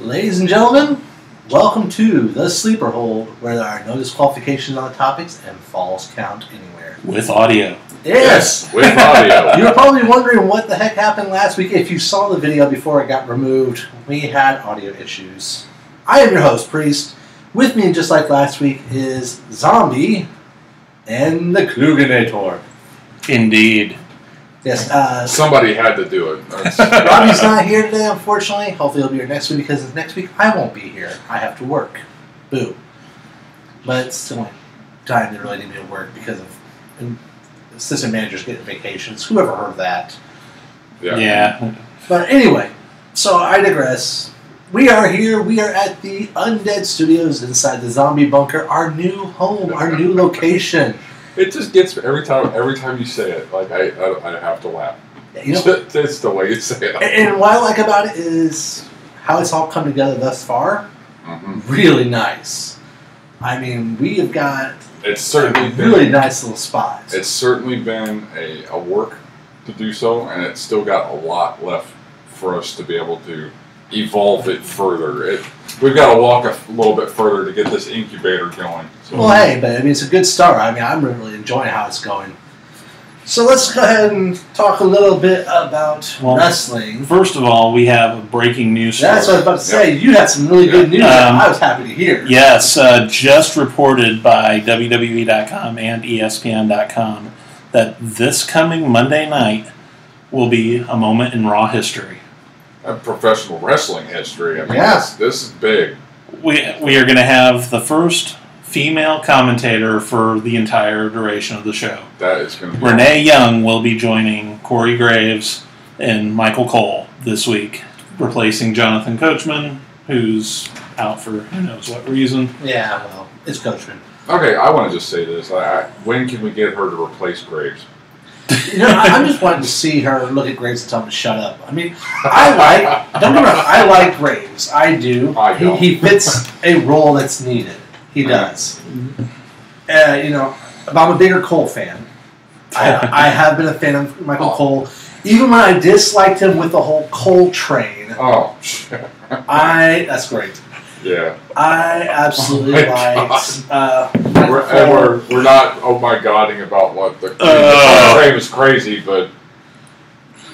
Ladies and gentlemen, welcome to the Sleeper Hold, where there are no disqualifications on the topics and falls count anywhere. With audio. Yes, with audio. You're probably wondering what the heck happened last week. If you saw the video before it got removed, we had audio issues. I am your host, Priest. With me, just like last week, is Zombie and the Kluganator. Indeed. Yes, somebody had to do it. Robbie's not here today, unfortunately. Hopefully he'll be here next week, because next week I won't be here. I have to work. Boo. But it's the only time they really need me to work because of assistant managers getting vacations. Whoever heard of that? Yeah. But anyway, so I digress. We are here. We are at the Undead Studios inside the Zombie Bunker, our new home, our new location. It just gets every time you say it. Like I have to laugh. You know, it's the way you say it. And what I like about it is how it's all come together thus far. Mm-hmm. Really nice. I mean, we have got it's certainly a really nice little spot. It's certainly been a work to do so, and it's still got a lot left for us to be able to evolve it further. We've got to walk a little bit further to get this incubator going. So. Well, hey, but I mean, it's a good start. I mean, I'm really enjoying how it's going. So let's go ahead and talk a little bit about wrestling. First of all, we have a breaking news story. That's what I was about to say. Yep. You had some really good news that I was happy to hear. Yes, just reported by WWE.com and ESPN.com that this coming Monday night will be a moment in Raw history. Professional wrestling history. I mean, this is big. We are going to have the first female commentator for the entire duration of the show. That is going to be Renee Young will be joining Corey Graves and Michael Cole this week, replacing Jonathan Coachman, who's out for who knows what reason. Yeah, well, it's Coachman. Okay, I want to just say this. When can we get her to replace Graves? You know, I'm just wanting to see her look at Graves and tell him to shut up. I mean, don't get me wrong, I like Graves. I do. He fits a role that's needed. He does. You know, but I'm a bigger Cole fan. I have been a fan of Michael Cole. Even when I disliked him with the whole Cole train. Oh, that's great. Yeah. I absolutely liked we're not oh my godding about what the train was crazy, but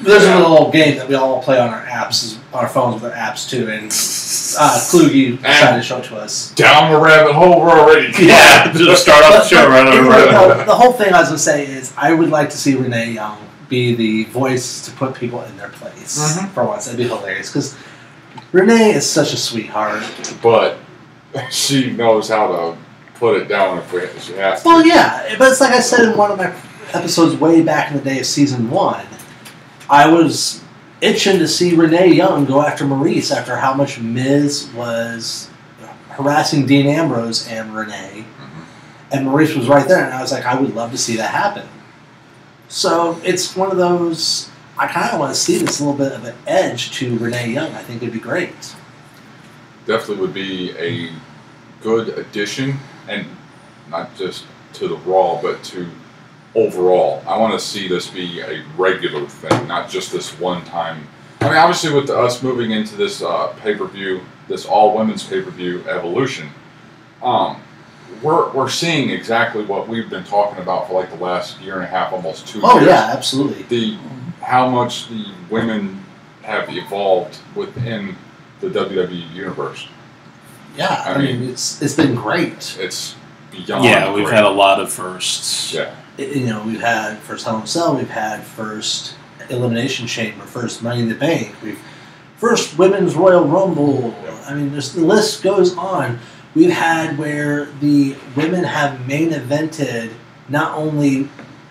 there's a little game that we all play on our apps, on our phones with our apps too, and Kluge decided to show it to us. Down the rabbit hole, we're already just start off the show right over. The whole thing I was going to say is I would like to see Renee Young be the voice to put people in their place for once. That'd be hilarious because Renee is such a sweetheart. But she knows how to put it down if she has to. Well, yeah, but it's like I said in one of my episodes way back in the day of season 1. I was itching to see Renee Young go after Maurice after how much Miz was harassing Dean Ambrose and Renee. And Maurice was right there, and I was like, I would love to see that happen. So it's one of those, I kind of want to see this little bit of an edge to Renee Young. I think it'd be great. Definitely would be a good addition, and not just to the Raw, but to overall. I want to see this be a regular thing, not just this one time. I mean, obviously with us moving into this pay-per-view, this all-women's pay-per-view Evolution, we're seeing exactly what we've been talking about for like the last year and a half, almost 2 years. Oh yeah, absolutely. How much the women have evolved within the WWE universe. Yeah, I mean it's been great. It's beyond. Yeah, we've had a lot of firsts. Yeah. You know, we've had first Hell in a Cell, we've had first Elimination Chamber, first Money in the Bank, we've first Women's Royal Rumble. I mean, the list goes on. We've had where the women have main evented not only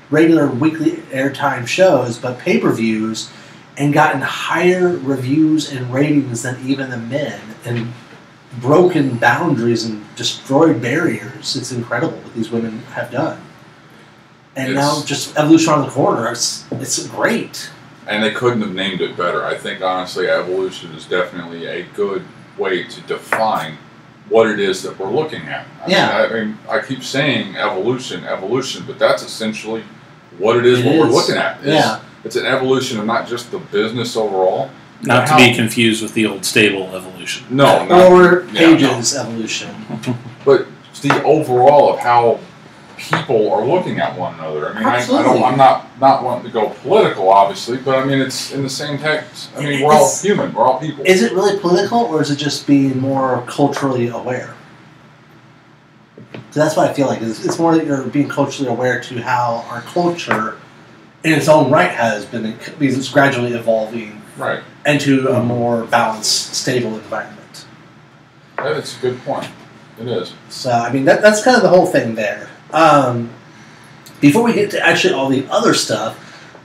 regular weekly airtime shows, but pay-per-views, and gotten higher reviews and ratings than even the men, and broken boundaries and destroyed barriers. It's incredible what these women have done. And now just Evolution on the corner, it's great. And they couldn't have named it better. I think, honestly, Evolution is definitely a good way to define what it is that we're looking at. I mean, I keep saying evolution, but that's essentially what it is, we're looking at. It's an evolution of not just the business overall, Not to be confused with the old stable evolution. No, or Page's evolution. But the overall of how people are looking at one another. I mean, I'm not wanting to go political, obviously, but I mean, it's in the same text. I mean, we're all human. We're all people. Is it really political, or is it just being more culturally aware? So that's what I feel like. It's more that you're being culturally aware to how our culture, in its own right, has been, because it's gradually evolving into a more balanced, stable environment. That's a good point. It is. So, I mean, that's kind of the whole thing there. Before we get to actually all the other stuff,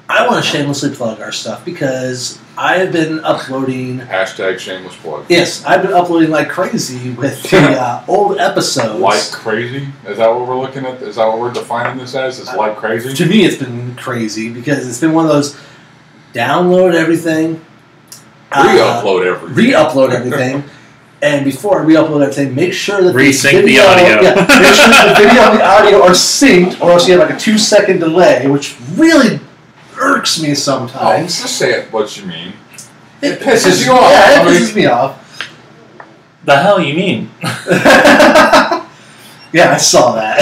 I want to shamelessly plug our stuff because I've been uploading... Hashtag shameless plug. Yes, I've been uploading like crazy with the old episodes. Like crazy? Is that what we're looking at? Is that what we're defining this as? Is like crazy? To me, it's been crazy because it's been one of those download everything. Re-upload everything. Re-upload everything. And before I re-upload everything, make sure that Resync the audio. Yeah, make sure that the video and the audio are synced, or else you have like a 2-second delay, which really irks me sometimes. Oh, just say it what you mean. It pisses you off. Yeah, it pisses me off. The hell you mean? Yeah, I saw that.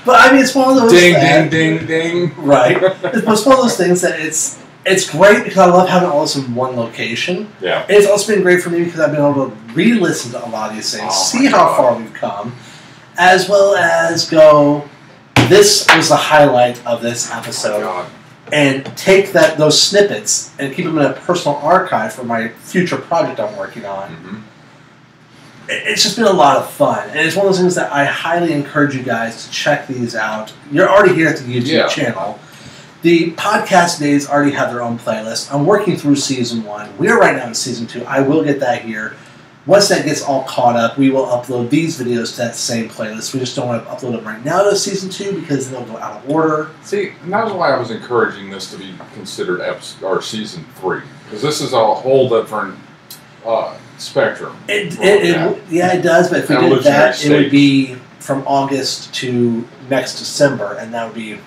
But I mean, it's one of those ding, ding, ding. Right. It's one of those things that it's great because I love having all this in one location. Yeah. And it's also been great for me because I've been able to re-listen to a lot of these things, see how far we've come, as well as go, this was the highlight of this episode, and take those snippets and keep them in a personal archive for my future project I'm working on. Mm-hmm. It's just been a lot of fun, and it's one of those things that I highly encourage you guys to check these out. You're already here at the YouTube channel. The podcast days already have their own playlist. I'm working through Season 1. We're right now in Season 2. I will get that here. Once that gets all caught up, we will upload these videos to that same playlist. We just don't want to upload them right now to Season 2 because they'll go out of order. See, and that was why I was encouraging this to be considered Season 3. Because this is a whole different spectrum. Yeah, it does, but if we did that, it would be from August to next December, and that would be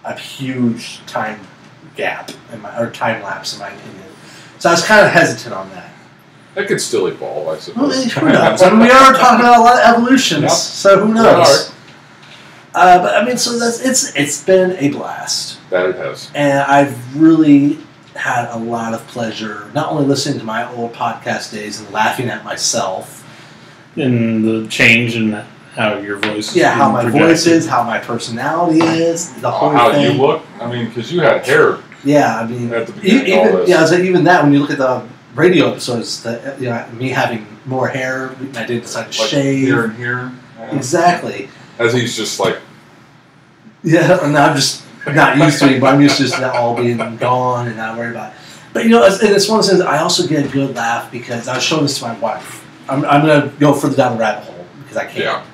a huge time gap, or time lapse, in my opinion. So I was kind of hesitant on that. It could still evolve, I suppose. Well, who knows? I mean, we are talking about a lot of evolutions, so who knows? But I mean, so it's been a blast. That it has. And I've really had a lot of pleasure, not only listening to my old podcast days and laughing at myself. And the change in how your voice is. Yeah, how my voice is, how my personality is, the whole how thing. You look. I mean, because you had hair. Yeah, I mean, at the beginning of all this. Yeah, I was like, even that, when you look at the radio episodes, me having more hair, I did decide to shave. Here and here. Yeah. Exactly. As he's just like... Yeah, and I'm just not used to it, but I'm used to just that all being gone and not worried about it. But, and it's one of those things, I also get a good laugh because I was showing this to my wife. I'm going to go further down the rabbit hole because I can't. Yeah.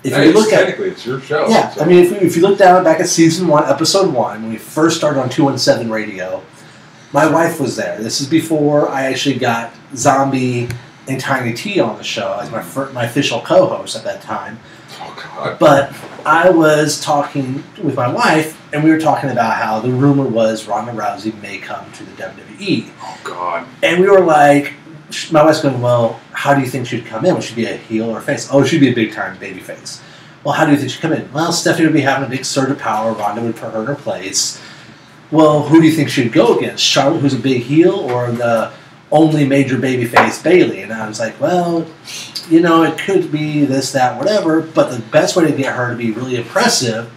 If you look technically, it's your show. Yeah, so. I mean, if you look down back at Season 1, Episode 1, when we first started on 217 Radio, my wife was there. This is before I actually got Zombie and Tiny T on the show as my official co-host at that time. Oh, God. But I was talking with my wife, and we were talking about how the rumor was Ronda Rousey may come to the WWE. Oh, God. And we were like, my wife's going, well, how do you think she'd come in? Would she be a heel or a face? Oh, she'd be a big-time baby face. Well, how do you think she'd come in? Well, Stephanie would be having a big surge of power. Ronda would put her in her place. Well, who do you think she'd go against? Charlotte, who's a big heel, or the only major babyface, Bayley? And I was like, well, it could be this, that, whatever, but the best way to get her to be really impressive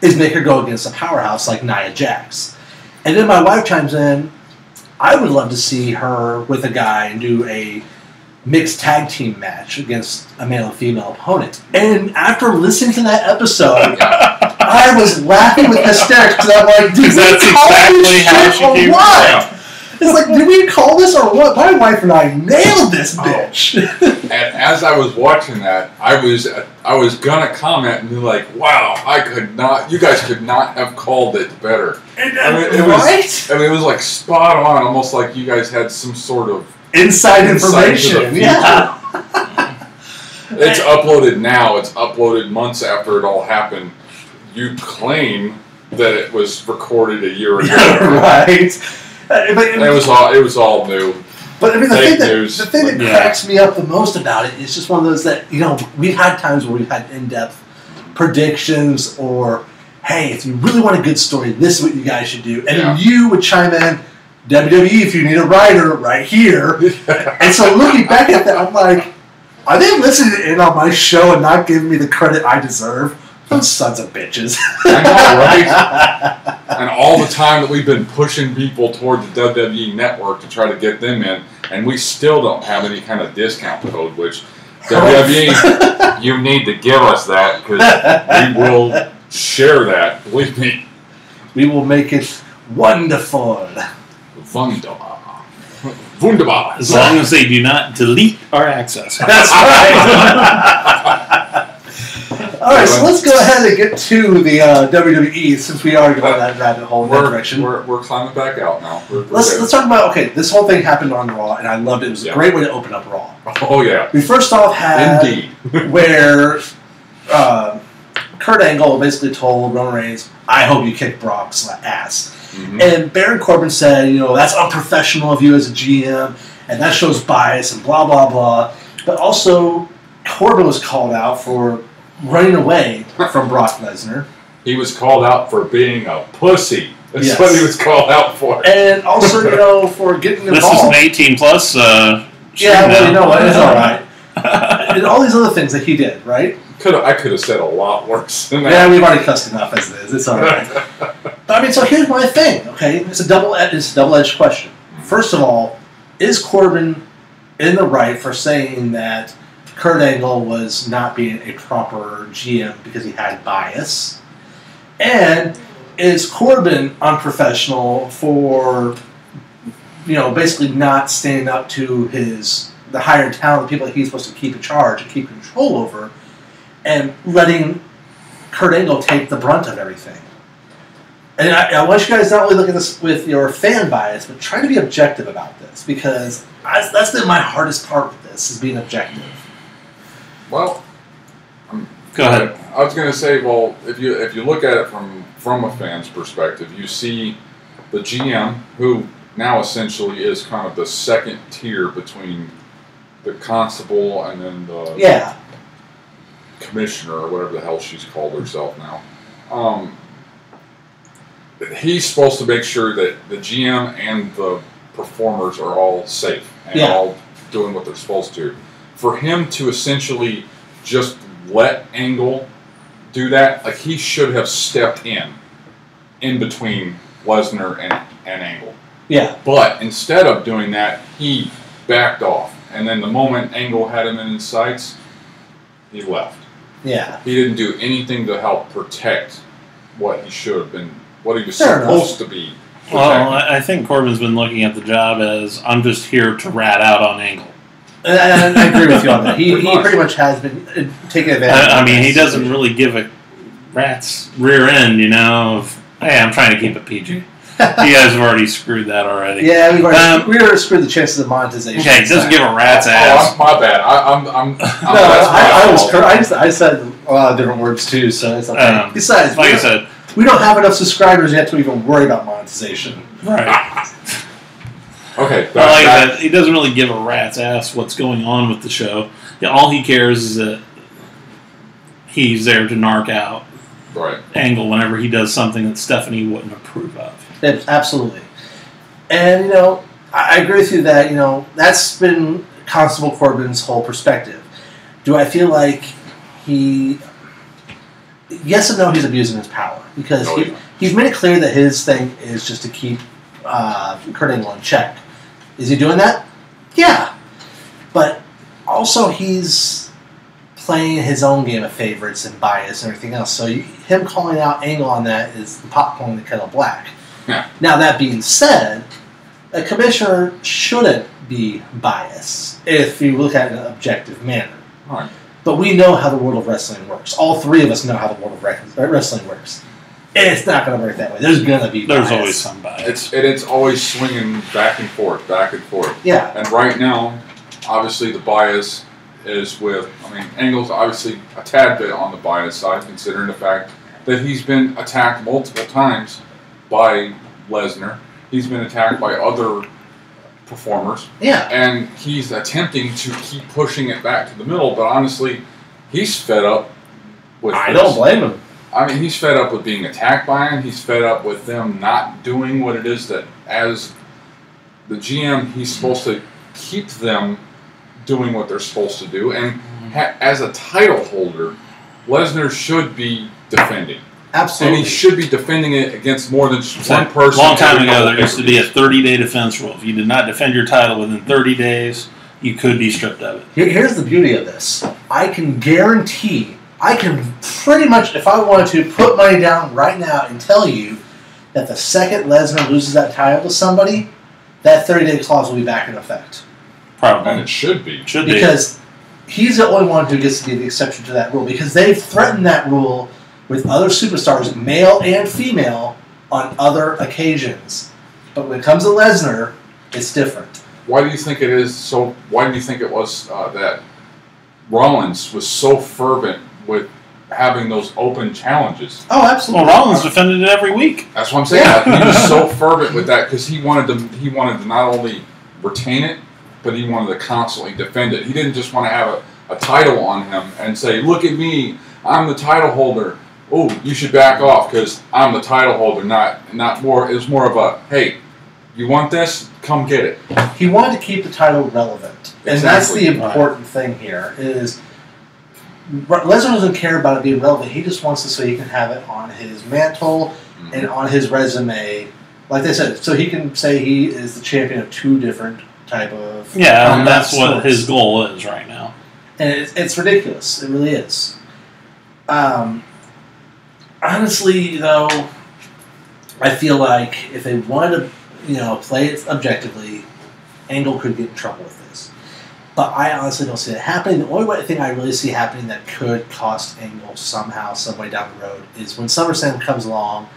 is make her go against a powerhouse like Nia Jax. And then my wife chimes in, I would love to see her with a guy and do a mixed tag team match against a male and female opponent. And after listening to that episode, I was laughing with hysterics because I'm like, dude, that's exactly how she came what? It's like, did we call this or what? My wife and I nailed this bitch. And as I was watching that, I was gonna comment and be like, wow, you guys could not have called it better. It was like spot on, almost like you guys had some sort of inside information. Yeah. It's uploaded now. It's uploaded months after it all happened. You claim that it was recorded a year ago. Right. It was all new. But I mean, the Fake thing news. that cracks me up the most about it is just one of those that, we've had times where we've had in-depth predictions or, hey, if you really want a good story, this is what you guys should do. And you would chime in, WWE, if you need a writer, right here. And so looking back at that, I'm like, are they listening in on my show and not giving me the credit I deserve? Those sons of bitches. I know, right? And all the time that we've been pushing people toward the WWE network to try to get them in, and we still don't have any kind of discount code, which WWE, you need to give us that, because we will share that, believe me. We will make it wonderful. Wunderbar. As long as they do not delete our access. That's right. All right, so let's go ahead and get to the WWE, since we are going that rabbit hole in that direction. We're climbing back out now. Let's talk about, this whole thing happened on Raw, and I loved it. It was a great way to open up Raw. Oh, yeah. We first off had Indeed. where Kurt Angle basically told Roman Reigns, I hope you kick Brock's ass. Mm-hmm. And Baron Corbin said, that's unprofessional of you as a GM, and that shows bias, and blah, blah, blah. But also, Corbin was called out for running away from Brock Lesnar. He was called out for being a pussy. That's what he was called out for. And also, for getting involved. This is an 18 plus. Yeah, well, you know what? It's all right. And all these other things that he did, right? I could have said a lot worse than that. Yeah, we've already cussed enough as it is. It's all right. But I mean, so here's my thing. Okay, it's a double-edged question. First of all, is Corbin in the right for saying that Kurt Angle was not being a proper GM because he had bias? And is Corbin unprofessional for, basically not standing up to the higher talent, the people that he's supposed to keep in charge and keep control over, and letting Kurt Angle take the brunt of everything? And I want you guys not only look at this with your fan bias, but try to be objective about this, because that's been my hardest part with this, is being objective. Well, go ahead. I was going to say, well, if you look at it from a fan's perspective, you see the GM, who now essentially is kind of the second tier between the constable and then the commissioner, or whatever the hell she's called herself now. He's supposed to make sure that the GM and the performers are all safe and all doing what they're supposed to. For him to essentially just let Angle do that, like, he should have stepped in between Lesnar and Angle. Yeah. But instead of doing that, he backed off. And then the moment Angle had him in his sights, he left. Yeah. He didn't do anything to help protect what he should have been, what he was supposed to be protecting. Well, I think Corbin's been looking at the job as, I'm just here to rat out on Angle. And I agree with you on that. He pretty much has been taking advantage. I mean, he doesn't really give a rat's rear end, of, hey, I'm trying to keep it PG. You guys have already screwed that already. Yeah, we already screwed the chances of monetization. Okay, it doesn't give a rat's ass. My bad. I said a lot of different words too, so it's okay. Besides, like I said, we don't have enough subscribers yet to even worry about monetization. Right. Okay. That, he doesn't really give a rat's ass what's going on with the show. All he cares is that he's there to narc out Angle whenever he does something that Stephanie wouldn't approve of. Absolutely. And, I agree with you that, that's been Constable Corbin's whole perspective. Do I feel like yes and no, he's abusing his power, because he's made it clear that his thing is just to keep Kurt Angle in check. Is he doing that? Yeah. But also he's playing his own game of favorites and bias and everything else. So him calling out Angle on that is the pot calling the kettle black. Yeah. Now, that being said, a commissioner shouldn't be biased if you look at it in an objective manner. Right. But we know how the world of wrestling works. All three of us know how the world of wrestling works. And it's not going to work that way. There's going to be bias. There's always some bias. It's always swinging back and forth, back and forth. Yeah. And right now, obviously the bias is with, Angle's obviously a tad bit on the bias side, considering the fact that he's been attacked multiple times by Lesnar. He's been attacked by other performers. Yeah. And he's attempting to keep pushing it back to the middle, but honestly, he's fed up with I this. don't blame him. I mean, he's fed up with being attacked by him. He's fed up with them not doing what it is that, as the GM, he's supposed to keep them doing what they're supposed to do. And as a title holder, Lesnar should be defending. Absolutely. And he should be defending it against more than one person. A long time ago, there used to be a 30-day defense rule. If you did not defend your title within 30 days, you could be stripped of it. Here's the beauty of this. I can guarantee, I can pretty much, if I wanted to, put money down right now and tell you that the second Lesnar loses that title to somebody, that 30-day clause will be back in effect. Probably. And it should be. Because he's the only one who gets to be the exception to that rule. Because they've threatened that rule with other superstars, male and female, on other occasions. But when it comes to Lesnar, it's different. Why do you think it is so? Why do you think it was that Rollins was so fervent with having those open challenges? Oh, absolutely. Well, Rollins defended it every week. That's what I'm saying. Yeah. He was so fervent with that because he wanted to not only retain it, but he wanted to constantly defend it. He didn't just want to have a title on him and say, "Look at me, I'm the title holder." Oh, you should back off because I'm the title holder. Not more. It was more of a, hey, you want this? Come get it. He wanted to keep the title relevant, and that's the important thing here. Is Lesnar doesn't care about it being relevant. He just wants it so he can have it on his mantle and on his resume, like they said, so he can say he is the champion of two different type of and that's what his goal is right now. And it's ridiculous. It really is. Honestly, though, I feel like if they wanted to, play it objectively, Angle could get in trouble with this. But I honestly don't see it happening. The only thing I really see happening that could cost Angle somehow, some way down the road, is when SummerSlam comes along,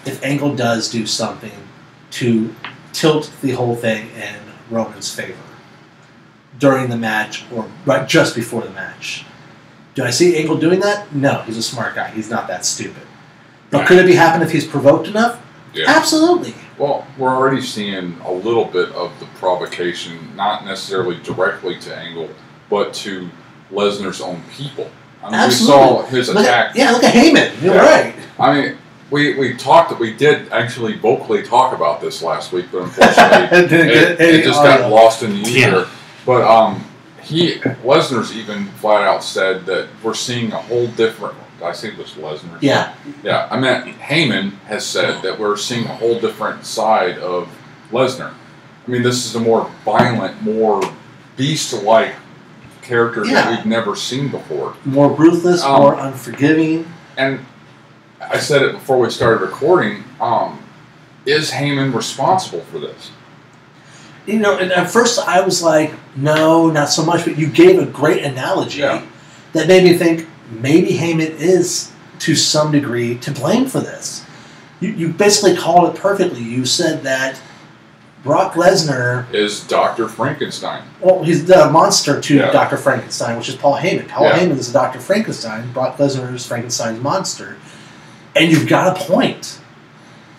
if Angle does do something to tilt the whole thing in Roman's favor during the match or right just before the match. Do I see Angle doing that? No, he's a smart guy. He's not that stupid. But could it be happen if he's provoked enough? Yeah. Absolutely. Well, we're already seeing a little bit of the provocation, not necessarily directly to Angle, but to Lesnar's own people. I mean, Absolutely. We saw his attack. Look at Heyman. You're right. I mean, we did actually vocally talk about this last week, but unfortunately it just got lost in the ether. Yeah. But Lesnar's even flat out said that we're seeing a whole different. I think it was Lesnar. Yeah. Yeah. I meant Heyman has said that we're seeing a whole different side of Lesnar. I mean, this is a more violent, more beast-like character that we've never seen before. More ruthless, more unforgiving. And I said it before we started recording. Is Heyman responsible for this? And at first I was like, no, not so much. But you gave a great analogy that made me think maybe Heyman is, to some degree, to blame for this. You basically called it perfectly. You said that Brock Lesnar is Dr. Frankenstein. Well, he's the monster to Dr. Frankenstein, which is Paul Heyman. Paul Heyman is Dr. Frankenstein. Brock Lesnar is Frankenstein's monster. And you've got a point.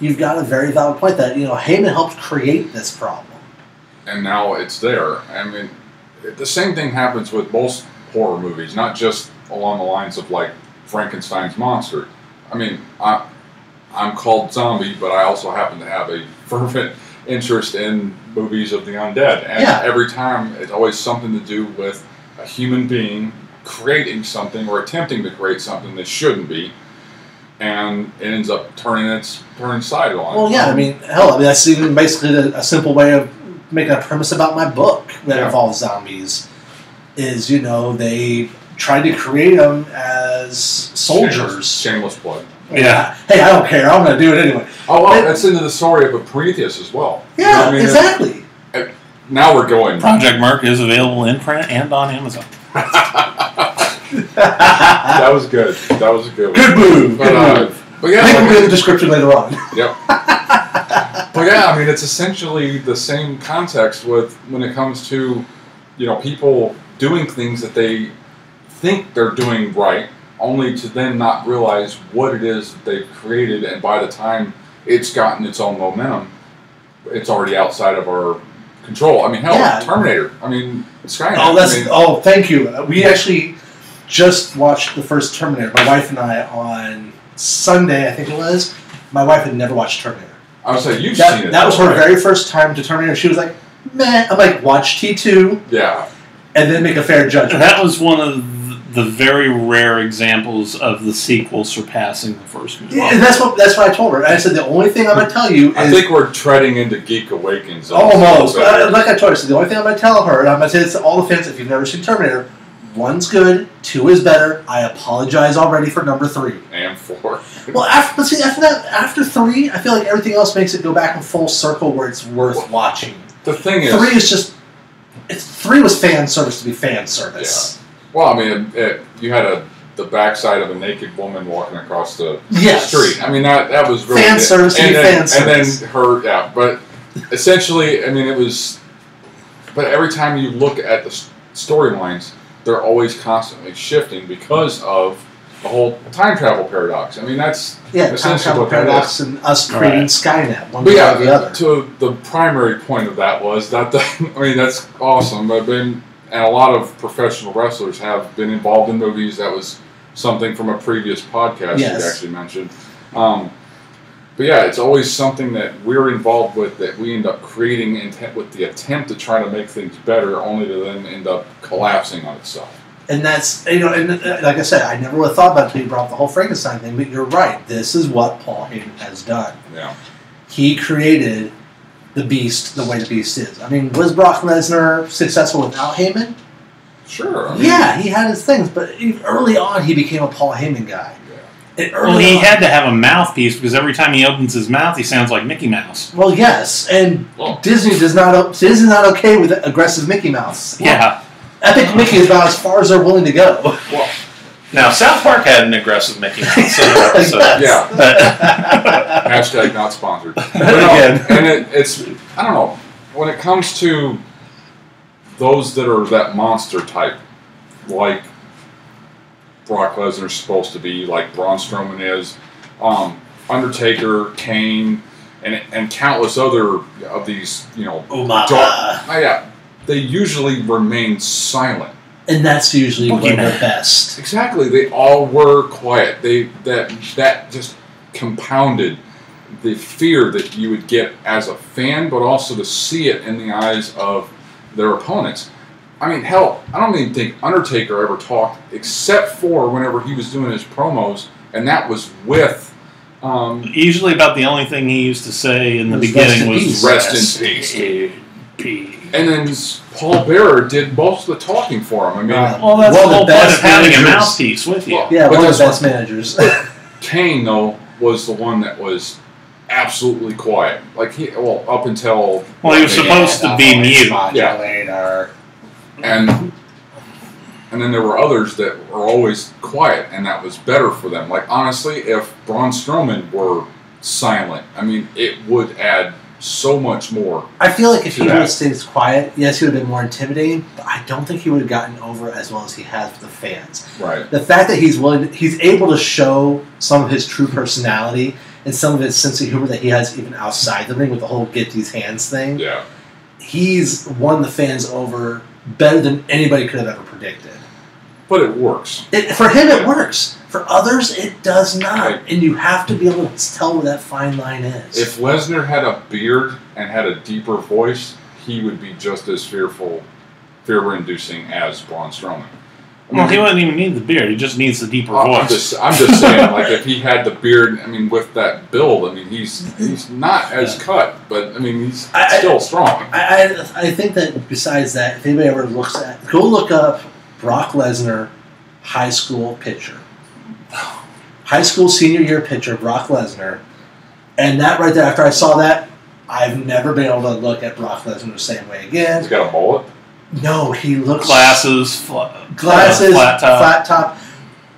You've got a very valid point that, Heyman helped create this problem. And now it's there. I mean, the same thing happens with most horror movies, not just along the lines of, like, Frankenstein's monster. I mean, I'm called zombie, but I also happen to have a fervent interest in movies of the undead. And every time, it's always something to do with a human being creating something or attempting to create something that shouldn't be. And it ends up turning side on. Well, yeah, I mean, that's even basically a simple way of making a premise about my book that involves zombies. Is, they tried to create them as soldiers. Shameless plug. Yeah. Hey, I don't care. I'm going to do it anyway. Oh, well, that's into the story of a Prometheus as well. Yeah, exactly. Now we're going. Project Merc is available in print and on Amazon. That was good. That was a good one. Good move. But yeah, I think we'll get the description later on. Yep. But yeah, I mean, it's essentially the same context when it comes to, people doing things that they think they're doing right, only to then not realize what it is that they've created, and by the time it's gotten its own momentum, it's already outside of our control. I mean, hell, Terminator. I mean, Skynet. Thank you. We actually just watched the first Terminator. My wife and I on Sunday, I think it was. My wife had never watched Terminator. I would say you've seen it. That was her very first time to Terminator. She was like, meh. I'm like, watch T2. Yeah. And then make a fair judgment. That was one of the very rare examples of the sequel surpassing the first movie. Yeah, and that's what I told her. I said, the only thing I'm going to tell you is... I think we're treading into Geek Awakens. Almost. Like I told her, the only thing I'm going to tell her, and I'm going to say this to all the fans, if you've never seen Terminator, 1's good, 2 is better. I apologize already for number 3. And 4. Well, after 3, I feel like everything else makes it go back in full circle where it's worth watching. The thing is... 3 is just... 3 was fan service to be fan service. Yeah. Well, I mean, you had the backside of a naked woman walking across the street. I mean, that was really fan service to be fan service. And then her, but essentially, I mean, it was. But every time you look at the storylines, they're always constantly shifting because of the whole time travel paradox. I mean, that's time travel paradox and us creating Skynet, one way or the other. To the primary point of that was that I mean, that's awesome. And a lot of professional wrestlers have been involved in movies. That was something from a previous podcast you actually mentioned. But yeah, it's always something that we're involved with that we end up creating with the attempt to try to make things better, only to then end up collapsing on itself. And that's, and like I said, I never would have thought about it until you brought up the whole Frankenstein thing, but you're right. This is what Paul Heyman has done. Yeah. He created the Beast the way the Beast is. I mean, was Brock Lesnar successful without Heyman? Sure. He had his things, but early on he became a Paul Heyman guy. Yeah. He had to have a mouthpiece because every time he opens his mouth, he sounds like Mickey Mouse. Well, yes, and Disney's not okay with aggressive Mickey Mouse. Yeah. I think Mickey is about as far as they're willing to go. Well, now South Park had an aggressive Mickey Mouse. Yeah. Hashtag not sponsored. And it's I don't know, when it comes to those that are that monster type, like Brock Lesnar's supposed to be, like Braun Strowman is, Undertaker, Kane, and countless other of these, they usually remain silent. And that's usually when they're best. Exactly. They all were quiet. That just compounded the fear that you would get as a fan, but also to see it in the eyes of their opponents. I mean, hell, I don't even think Undertaker ever talked, except for whenever he was doing his promos, and that was with... usually about the only thing he used to say in the beginning was... Rest in peace. And then Paul Bearer did most of the talking for him. I mean, that's the whole point of having a mouthpiece with you. Yeah, one of the best managers. Kane, though, was the one that was absolutely quiet. Like up until... Well, he was supposed to be mute. Yeah. And then there were others that were always quiet, and that was better for them. Like, honestly, if Braun Strowman were silent, I mean, it would add so much more. I feel like if he would have stayed quiet, yes, he would have been more intimidating, but I don't think he would have gotten over as well as he has with the fans. Right. The fact that he's able to show some of his true personality and some of his sense of humor that he has even outside the ring with the whole get these hands thing. Yeah. He's won the fans over better than anybody could have ever predicted. But it works. For him, it works. For others, it does not. Right. And you have to be able to tell where that fine line is. If Lesnar had a beard and had a deeper voice, he would be just as fear-inducing as Braun Strowman. Well, he wouldn't even need the beard. He just needs the deeper voice. I'm just saying, like, if he had the beard, I mean, with that build, I mean, he's not as cut, but, I mean, he's still strong. I think that besides that, if anybody ever looks at... Go look up Brock Lesnar high school picture. High school senior year picture, Brock Lesnar. And that right there, after I saw that, I've never been able to look at Brock Lesnar the same way again. He's got a mullet? No, he looks... Glasses, flat top,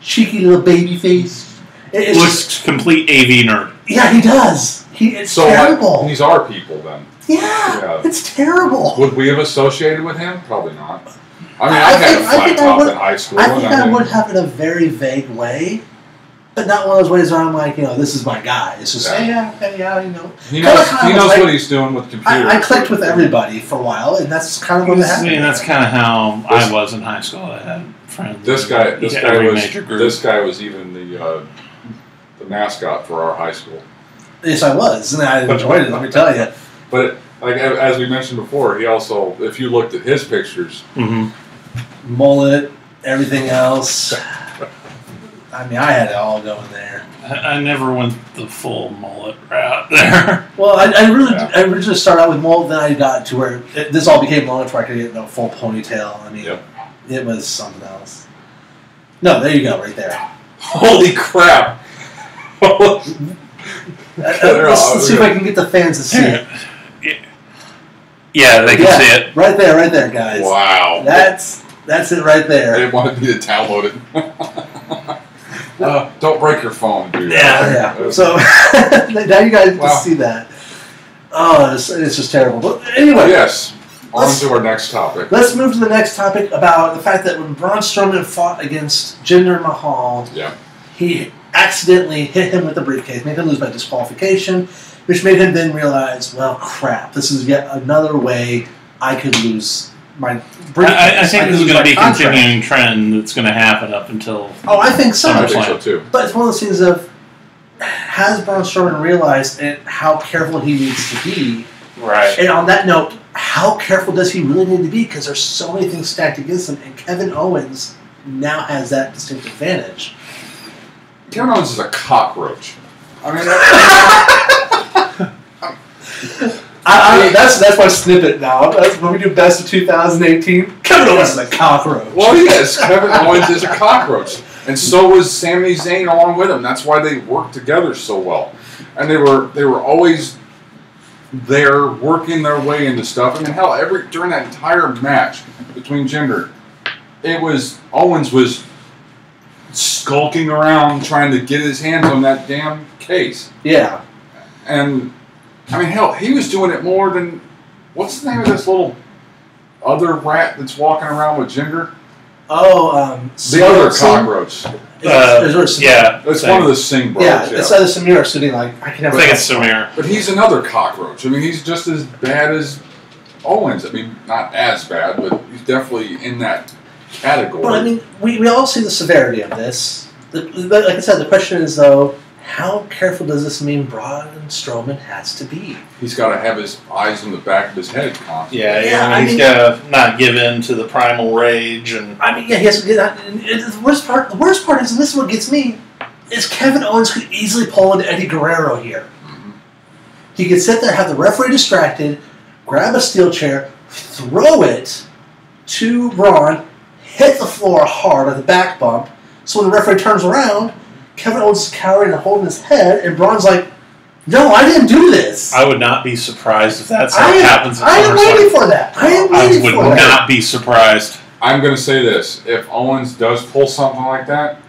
cheeky little baby face. Looks complete AV nerd. Yeah, he does. It's terrible. Like, these are people, then. Yeah, it's terrible. Would we have associated with him? Probably not. I mean, I had a flat top in high school. I think I would have in a very vague way. But not one of those ways where I'm like, this is my guy. It's just, yeah, He knows what he's doing with computers. I clicked with everybody for a while, and that's kind of what happened. I mean, that's kind of how I was in high school. I had friends. This guy was even the mascot for our high school. Yes, I was, and I enjoyed it. Let me tell you. But like as we mentioned before, he also, if you looked at his pictures, mullet, everything else. I mean, I had it all going there. I never went the full mullet route there. Well, I originally started out with mullet, then I got to where this all became long enough where I could get a full ponytail. I mean, It was something else. No, there you go, right there. Holy crap! Let's see if I can get the fans to see it. Yeah, they can see it. Right there, guys. Wow. That's it right there. They wanted me to download it. Don't break your phone, dude. Yeah. So now you guys can see that. Oh, it's just terrible. But anyway. Yes. On to our next topic. Let's move to the next topic about the fact that when Braun Strowman fought against Jinder Mahal, he accidentally hit him with the briefcase, made him lose by disqualification, which made him then realize, well, crap, this is yet another way I could lose my briefcase. I think this is going to be a continuing trend that's going to happen up until I think so. I think so, too. But it's one of those things of, has Braun Strowman realized how careful he needs to be? Right. And on that note, how careful does he really need to be? Because there's so many things stacked against him, and Kevin Owens now has that distinct advantage. Kevin Owens is a cockroach. I mean, that's my snippet now. That's when we do Best of 2018. Kevin Owens is a cockroach. Well, yes, Kevin Owens is a cockroach, and so was Sami Zayn along with him. That's why they worked together so well, and they were always there working their way into stuff. I mean, hell, during that entire match between Jinder, Owens was skulking around trying to get his hands on that damn case. Yeah. And, I mean, hell, he was doing it more than... What's the name of this little other rat that's walking around with Jinder? The other cockroach. It's one of the Singh bros. Yeah, it's either Samir or Sudhi. I think it's Samir. But he's another cockroach. I mean, he's just as bad as Owens. I mean, not as bad, but he's definitely in that category. But I mean, we all see the severity of this. Like I said, the question is, though, how careful does this mean Braun Strowman has to be? He's got to have his eyes in the back of his head constantly. He's got to not give in to the primal rage. And he has to get that. The worst part is, and this is what gets me, is Kevin Owens could easily pull into Eddie Guerrero here. Mm-hmm. He could sit there, have the referee distracted, grab a steel chair, throw it to Braun, hit the floor hard on the back bump, so when the referee turns around, Kevin Owens is cowering and holding his head, and Braun's like, no, I didn't do this. I would not be surprised if that's how it happens. I am waiting for that. I would not be surprised. I'm going to say this. If Owens does pull something like that,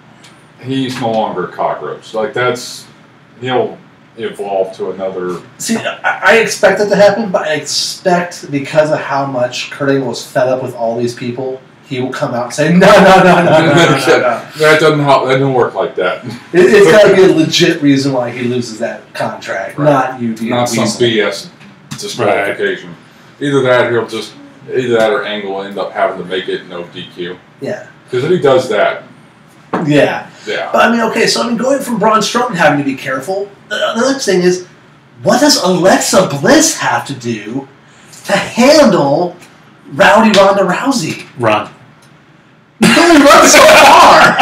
he's no longer a cockroach. He'll evolve to another... See, I expect that to happen, but I expect, because of how much Kurt Angle was fed up with all these people, he will come out and say, no. That doesn't work like that. It's got to be a legit reason why he loses that contract, not you being not some BS disqualification. Right. Either that or Angle will end up having to make it no DQ. Yeah. Because if he does that... Yeah. But I mean, okay, so going from Braun Strowman having to be careful, the next thing is, what does Alexa Bliss have to do to handle Rowdy Ronda Rousey? Run. You only run so far.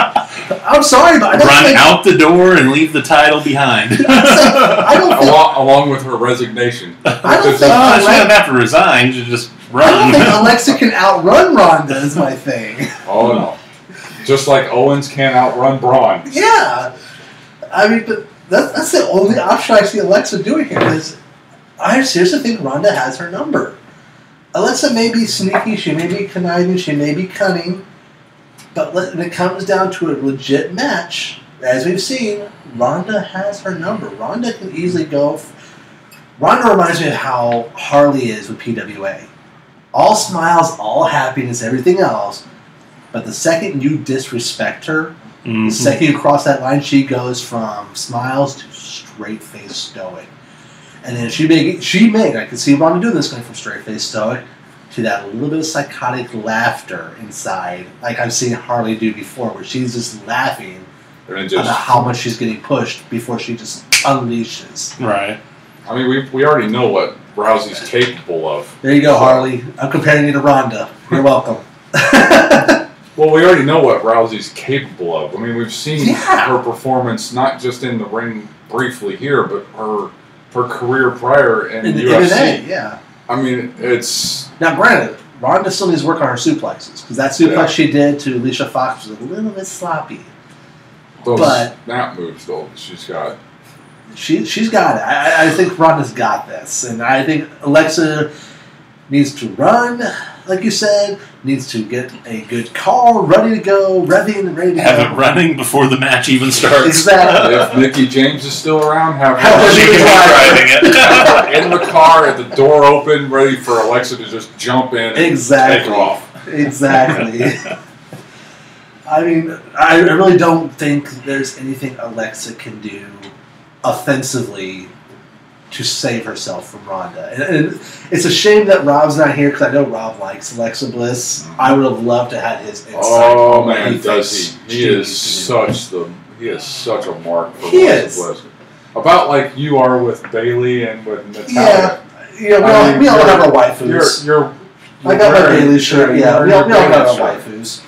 I'm sorry, but I don't think... out the door and leave the title behind. Along with her resignation. I don't think she doesn't have to resign. She just run. I don't think Alexa can outrun Ronda is my thing. Oh, no. Just like Owens can't outrun Braun. Yeah. I mean, but that's the only option I see Alexa doing here. Is I seriously think Ronda has her number. Alexa may be sneaky, she may be conniving, she may be cunning, but when it comes down to a legit match, as we've seen, Ronda has her number. Ronda can easily go... Ronda reminds me of how Harley is with PWA. All smiles, all happiness, everything else, but the second you disrespect her, The second you cross that line, she goes from smiles to straight face stoic. And then she may, I can see Ronda doing this, going from straight face stoic to that little bit of psychotic laughter inside, like I've seen Harley do before, where she's just laughing about how much she's getting pushed before she just unleashes. Right. I mean, we already know what Rousey's capable of. There you go, Harley. I'm comparing you to Ronda. You're welcome. Well, we already know what Rousey's capable of. I mean, we've seen her performance not just in the ring briefly here, but her career prior in the UFC. MMA, yeah. I mean, it's... Now, granted, Ronda still needs to work on her suplexes, because that suplex she did to Alicia Fox was a little bit sloppy. Those snap moves, though, she's got... She's got it. I think Ronda's got this. And I think Alexa needs to run, like you said, needs to get a good call, ready to go, revving and ready to have it running before the match even starts. Exactly. If Mickie James is still around, have she driving it. in the car, at the door open, ready for Alexa to just jump in and take off. Exactly. I mean, I really don't think there's anything Alexa can do offensively to save herself from Ronda. And it's a shame that Rob's not here, because I know Rob likes Alexa Bliss. I would have loved to have his insight. Oh man, does he? He is such a mark for Alexa Bliss. About like you are with Bailey and with Natalia. Yeah, we all have our waifus. I got my Bailey shirt. Yeah, we all got our waifus.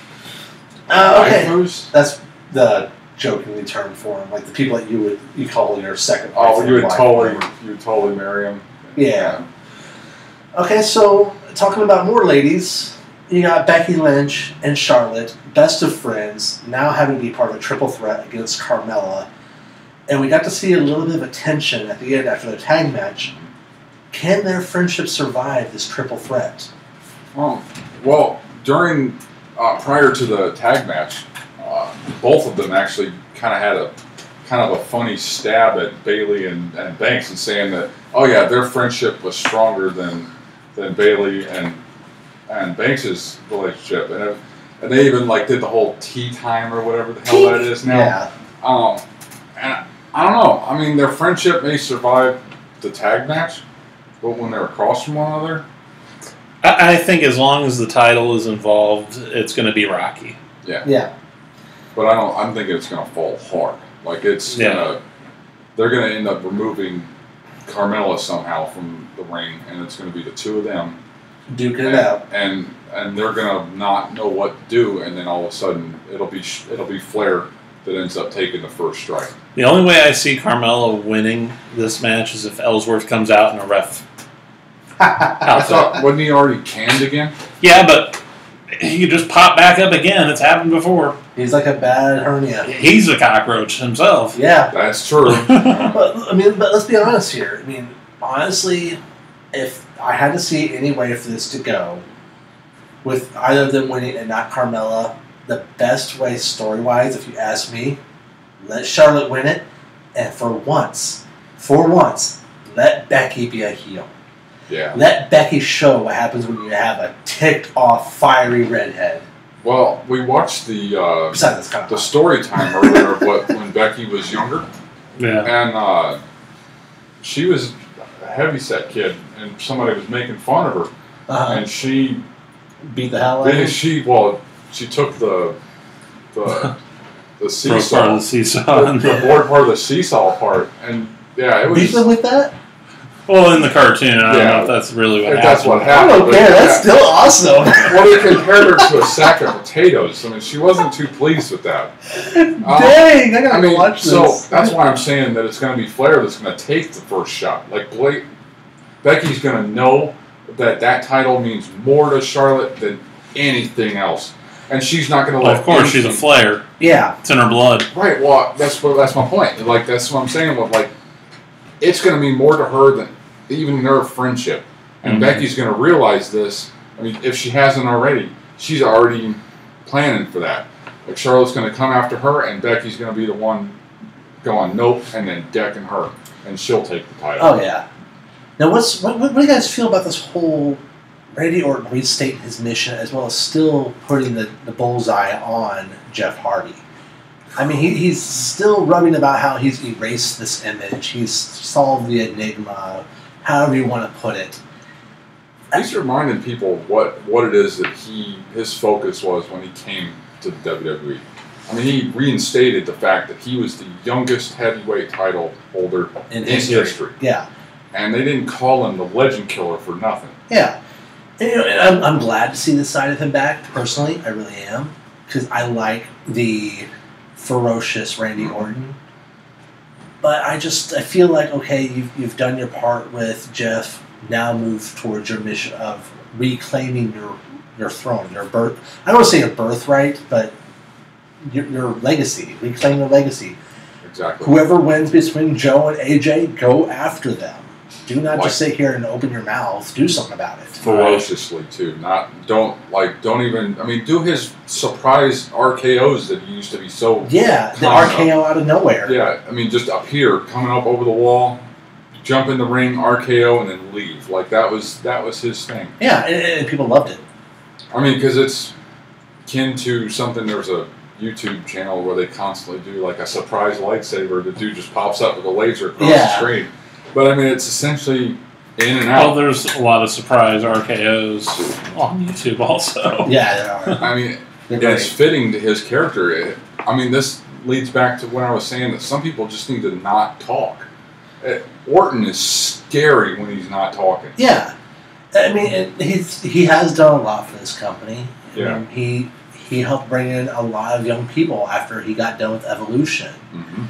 Okay, that's the jokingly term for them, like the people that you call your second. Oh, you would totally marry them. Yeah. Okay, so talking about more ladies, you got Becky Lynch and Charlotte, best of friends, now having to be part of a triple threat against Carmella, and we got to see a little bit of a tension at the end after the tag match. Can their friendship survive this triple threat? Well, during prior to the tag match, both of them actually kind of a funny stab at Bayley and Banks, and saying that, oh yeah, their friendship was stronger than Bayley and Banks' relationship, and they even like did the whole tea time or whatever the hell that is now. Yeah. And I don't know. I mean, their friendship may survive the tag match, but when they're across from one another, I think as long as the title is involved, it's going to be rocky. Yeah. Yeah. But I'm thinking it's going to fall hard. Like they're going to end up removing Carmella somehow from the ring, and it's going to be the two of them duking it out, and they're going to not know what to do, and then all of a sudden it'll be Flair that ends up taking the first strike. The only way I see Carmella winning this match is if Ellsworth comes out in a ref. I thought, wasn't he already canned again? Yeah, but he could just pop back up again. It's happened before. He's like a bad hernia. He's a cockroach himself. Yeah. That's true. But let's be honest here. I mean, honestly, if I had to see any way for this to go, with either of them winning and not Carmella, the best way story-wise, if you ask me, let Charlotte win it, and for once, let Becky be a heel. Yeah. Let Becky show what happens when you have a ticked-off, fiery redhead. Well, we watched the story time earlier of when Becky was younger. Yeah. And she was a heavyset kid, and somebody was making fun of her. And she beat the hell out of her? She took the seesaw. Part of the seesaw. The board part of the seesaw part. And yeah, it was. Beat them with that? Well, in the cartoon, I don't know if that's really what happened. That's what happened. I don't care. That's still awesome. Well, they compared her to a sack of potatoes. I mean, she wasn't too pleased with that. Dang, I gotta watch this. So that's why I'm saying that it's going to be Flair that's going to take the first shot. Like Becky's going to know that title means more to Charlotte than anything else, and she's not going to let. Of course, she's a Flair. Yeah, it's in her blood. Right. Well, that's my point. Like that's what I'm saying. Like, it's going to mean more to her than even their friendship. And Becky's going to realize this. I mean, if she hasn't already, she's already planning for that. Like, Charlotte's going to come after her, and Becky's going to be the one going, nope, and then decking her. And she'll take the title. Oh, yeah. Now, what do you guys feel about this whole Randy Orton restating his mission, as well as still putting the bullseye on Jeff Hardy? I mean, he's still rubbing about how he's erased this image. He's solved the enigma, however you want to put it. He's reminding people what it is that his focus was when he came to the WWE. I mean, he reinstated the fact that he was the youngest heavyweight title holder in history. Yeah. And they didn't call him the Legend Killer for nothing. Yeah. And I'm glad to see this side of him back, personally. I really am. Because I like the ferocious Randy Orton. But I feel like, okay, you've done your part with Jeff. Now move towards your mission of reclaiming your throne, your birth. I don't want to say your birthright, but your legacy. Reclaim your legacy. Exactly. Whoever wins between Joe and AJ, go after them. Do not just sit here and open your mouth. Do something about it. Ferociously too. Don't even. I mean, do his surprise RKOs that he used to be so. Yeah, the RKO out of nowhere. Yeah, I mean, just up here, coming up over the wall, jump in the ring, RKO, and then leave. Like that was his thing. Yeah, and people loved it. I mean, because it's akin to something. There's a YouTube channel where they constantly do like a surprise lightsaber. The dude just pops up with a laser across the screen. But I mean, it's essentially in and out. Well, there's a lot of surprise RKOs on YouTube also. Yeah, there are. I mean, it's fitting to his character. I mean, this leads back to when I was saying that some people just need to not talk. Orton is scary when he's not talking. Yeah. I mean, he has done a lot for this company. Yeah. He helped bring in a lot of young people after he got done with Evolution. Mm-hmm.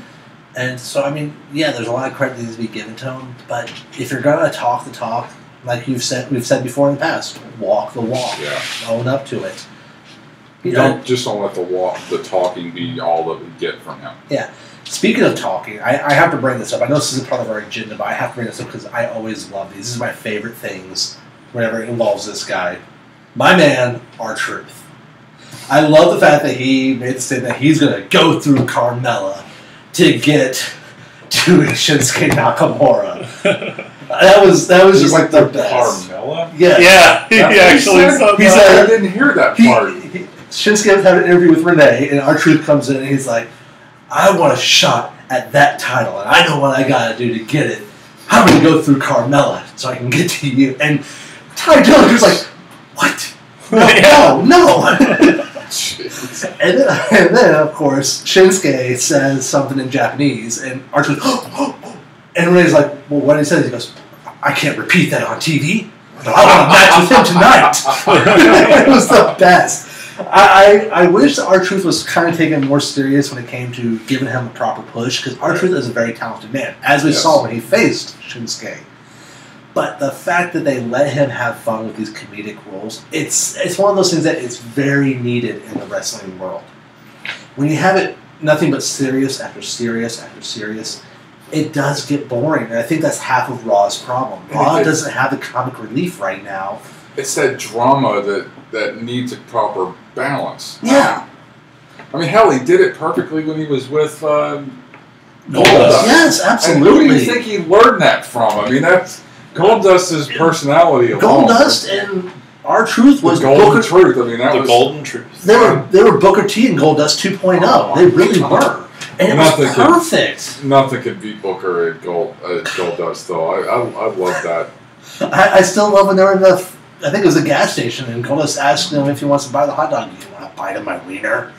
And so, I mean, yeah, there's a lot of credit that needs to be given to him. But if you're going to talk the talk, like we've said before in the past, walk the walk. Yeah. Own up to it. Don't let the talking be all that we get from him. Yeah. Speaking of talking, I have to bring this up. I know this isn't part of our agenda, but I have to bring this up because I always love these. This is my favorite things whenever it involves this guy. My man, R-Truth. I love the fact that he made the statement that he's going to go through Carmella to get to Shinsuke Nakamura. that was just like the best. Carmella? Yeah. He actually said he said, I didn't hear that part. Shinsuke was having an interview with Renee, and R-Truth comes in and he's like, I want a shot at that title, and I know what I gotta do to get it. I'm gonna go through Carmella so I can get to you. And Ty Dillinger's like, what? No. and then, of course, Shinsuke says something in Japanese, and R-Truth, and Renee's like, well, what he says, he goes, I can't repeat that on TV, but I want a match with him tonight. It was the best. I wish that R-Truth was kind of taken more serious when it came to giving him a proper push, because R-Truth is a very talented man, as we saw when he faced Shinsuke. But the fact that they let him have fun with these comedic roles, it's one of those things that it's very needed in the wrestling world. When you have it nothing but serious after serious after serious, it does get boring, and I think that's half of Raw's problem. Raw doesn't have the comic relief right now. It's that drama that needs a proper balance. Yeah. I mean, hell, he did it perfectly when he was with Goldust. Yes, absolutely. And who do you think he learned that from? I mean, that's Goldust's personality alone. Goldust and R-Truth was the Golden Booker Truth. I mean, that was Golden Truth. They were Booker T and Goldust 2.0. They really were. And it was perfect. Nothing could beat Booker at Goldust, though. I love that. I still love when they were in the, I think it was a gas station, and Goldust asked him if he wants to buy the hot dog. Do you want to bite of my wiener?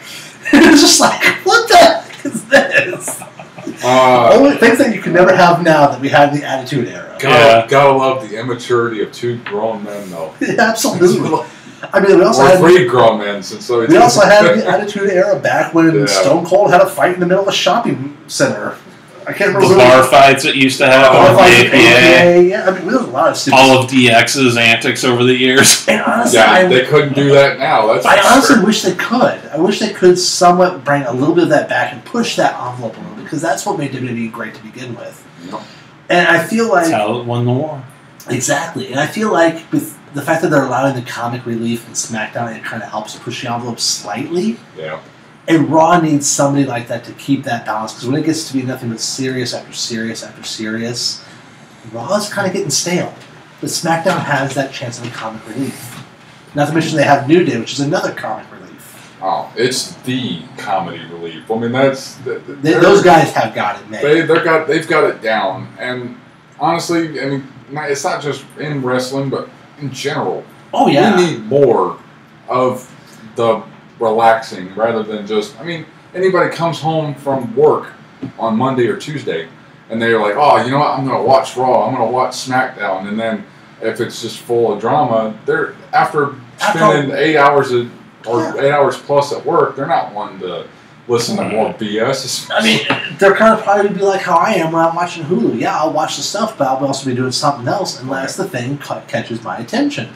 And it was just like, what the heck is this? Only things that you can never have now that we had in the Attitude Era. Gotta love the immaturity of two grown men, though. Yeah, absolutely. I mean, we also had three grown men since so. We also had the Attitude Era back when Stone Cold had a fight in the middle of a shopping center. I can't remember the bar fights that used to have on the APA. Yeah, I mean, there was a lot of stupid all of DX's antics over the years. And honestly, they couldn't do that now. I honestly wish they could. I wish they could somewhat bring a little bit of that back and push that envelope a little, because that's what made WWE great to begin with. Yep. And I feel like that's how it won the war. Exactly, and I feel like with the fact that they're allowing the comic relief in SmackDown, it kind of helps push the envelope slightly. Yeah. And Raw needs somebody like that to keep that balance, because when it gets to be nothing but serious after serious after serious, Raw's kind of getting stale. But SmackDown has that chance of a comic relief. Not to mention they have New Day, which is another comic relief. Oh, it's the comedy relief. I mean, that's those guys have got it made. They've got it down. And honestly, I mean, it's not just in wrestling, but in general. Oh yeah, we need more of the relaxing rather than just. I mean, anybody comes home from work on Monday or Tuesday, and they're like, "Oh, you know what? I'm going to watch Raw. I'm going to watch SmackDown," and then if it's just full of drama, they're after spending 8 hours 8 hours plus at work, they're not wanting to listen to more BS. I mean, they're kind of probably be like how I am when I'm watching Hulu. Yeah, I'll watch the stuff, but I'll also be doing something else unless the thing catches my attention.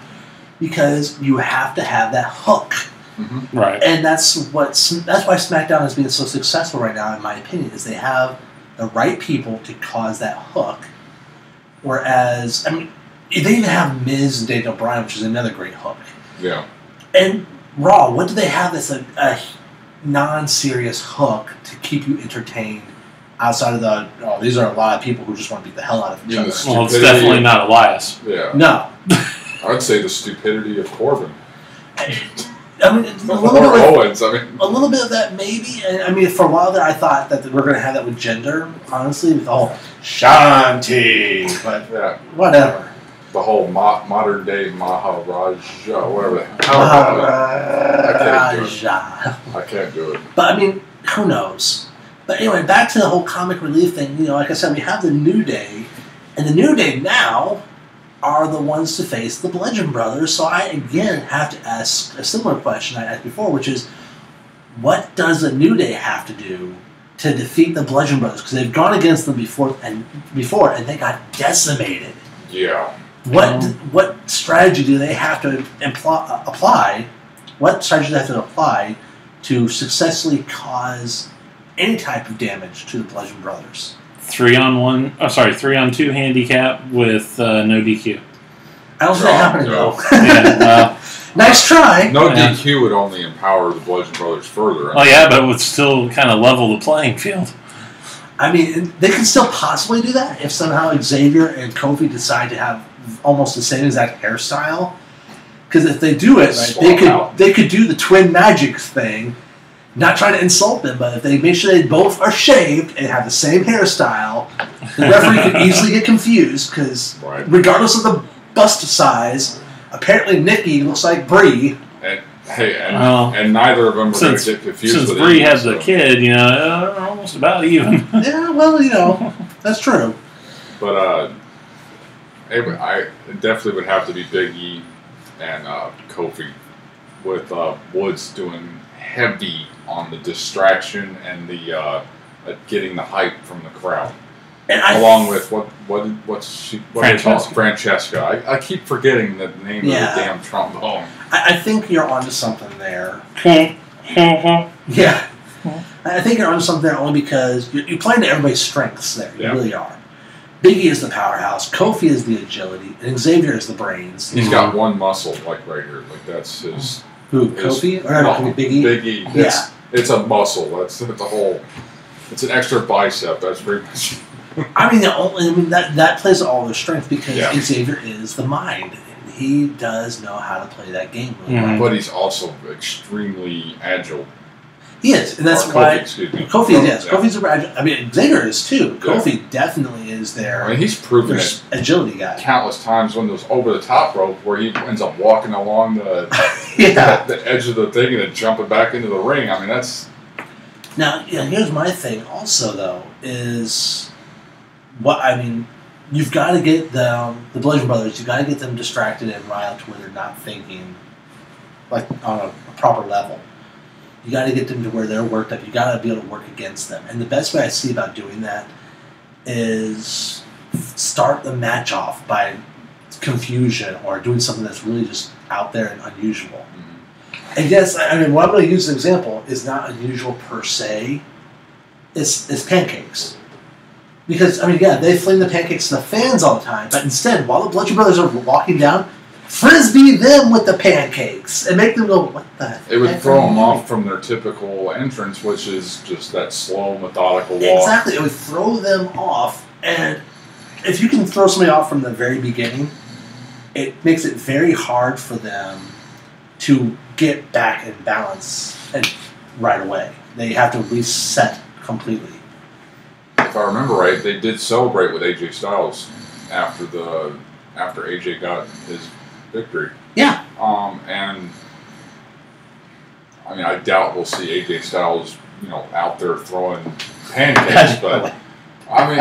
Because you have to have that hook. Mm-hmm. Right. And that's why SmackDown is being so successful right now, in my opinion, is they have the right people to cause that hook. Whereas, I mean, they even have Miz and Daniel Bryan, which is another great hook. Yeah. And Raw, what do they have that's a non-serious hook to keep you entertained outside of these are a lot of people who just want to beat the hell out of each other. Well, it's definitely not Elias. Yeah. No. I would say the stupidity of Corbin. I mean, a little bit of that maybe. And I mean, for a while there, I thought that we're going to have that with gender, honestly, with the whole Shanti, but whatever. The whole modern day Maharaja, whatever. I can't do it. But I mean, who knows? But anyway, back to the whole comic relief thing. You know, like I said, we have the New Day, and the New Day now are the ones to face the Bludgeon Brothers. So I again have to ask a similar question I asked before, which is, what does the New Day have to do to defeat the Bludgeon Brothers? Because they've gone against them before, and they got decimated. Yeah. What strategy do they have to apply? What strategy do they have to apply to successfully cause any type of damage to the Bludgeon Brothers? 3-on-2 handicap with no DQ. I don't see that happening though. Yeah, nice try. No DQ would only empower the Bludgeon Brothers further. Oh yeah, but it would still kind of level the playing field. I mean, they can still possibly do that if somehow Xavier and Kofi decide to have almost the same exact hairstyle. Because if they do it right, they could do the twin magic thing. Not trying to insult them, but if they make sure they both are shaved and have the same hairstyle, the referee could easily get confused because regardless of the bust size, apparently Nikki looks like Brie. And neither of them are going to get confused. Since Brie has a kid, you know, they're almost about even. Yeah, well, you know, that's true. But I definitely would have to be Big E and Kofi, with Woods doing heavy on the distraction and the getting the hype from the crowd, along with Francesca. I keep forgetting the name of the damn trombone. I think you're onto something there. Yeah, I think you're onto something there only because you're playing to everybody's strengths there. You really are. Biggie is the powerhouse, Kofi is the agility, and Xavier is the brains. He's got one muscle, like right here, like that's his. Who, Kofi? Or no, Big E? Big E. It's a muscle. That's the whole. It's an extra bicep. That's pretty much. I mean, that plays all their strength because Xavier is the mind. He does know how to play that game really well. But he's also extremely agile. He is, and that's why Kofi is. Yeah. Kofi's super agile. I mean, Xavier is too. Kofi definitely is there. I mean, he's proven it agility guy countless times when those over the top rope where he ends up walking along the the edge of the thing and then jumping back into the ring. I mean, that's now. Yeah, here's my thing. Also, though, is what I mean. You've got to get the Bludgeon Brothers. You've got to get them distracted and riled to where they're not thinking like on a proper level. You got to get them to where they're worked up. You got to be able to work against them. And the best way I see about doing that is start the match off by confusion or doing something that's really just out there and unusual. Mm-hmm. And yes, I mean, what I'm going to use as an example is not unusual per se. It's pancakes. Because, I mean, they fling the pancakes to the fans all the time. But instead, while the Bludgeon Brothers are walking down, Frisbee them with the pancakes and make them go, what the heck? It would throw them off from their typical entrance, which is just that slow, methodical walk. Exactly. It would throw them off. And if you can throw somebody off from the very beginning, it makes it very hard for them to get back in balance and right away. They have to reset completely. If I remember right, they did celebrate with AJ Styles after AJ got his victory. Yeah. And I mean, I doubt we'll see AJ Styles, out there throwing pancakes, but I mean,